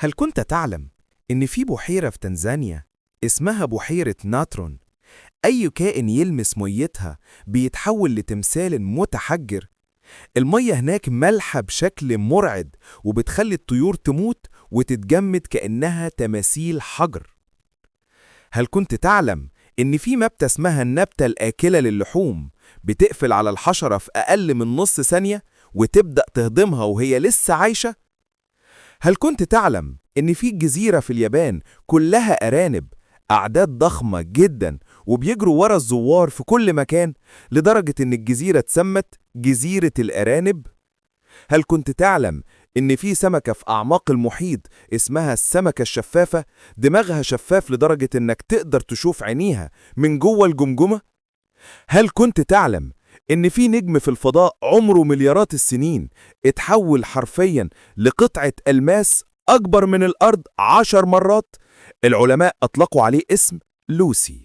هل كنت تعلم إن في بحيرة في تنزانيا اسمها بحيرة ناترون؟ أي كائن يلمس ميتها بيتحول لتمثال متحجر. المية هناك مالحة بشكل مرعب وبتخلي الطيور تموت وتتجمد كأنها تماثيل حجر. هل كنت تعلم إن في نبتة اسمها النبتة الآكلة للحوم بتقفل على الحشرة في أقل من نص ثانية وتبدأ تهضمها وهي لسه عايشة؟ هل كنت تعلم إن في جزيرة في اليابان كلها أرانب، أعداد ضخمة جدا وبيجروا ورا الزوار في كل مكان لدرجة إن الجزيرة اتسمت جزيرة الأرانب؟ هل كنت تعلم إن في سمكة في أعماق المحيط اسمها السمكة الشفافة، دماغها شفاف لدرجة إنك تقدر تشوف عينيها من جوه الجمجمة؟ هل كنت تعلم إن في نجم في الفضاء عمره مليارات السنين اتحول حرفياً لقطعة ألماس أكبر من الأرض 10 مرات؟ العلماء أطلقوا عليه اسم لوسي.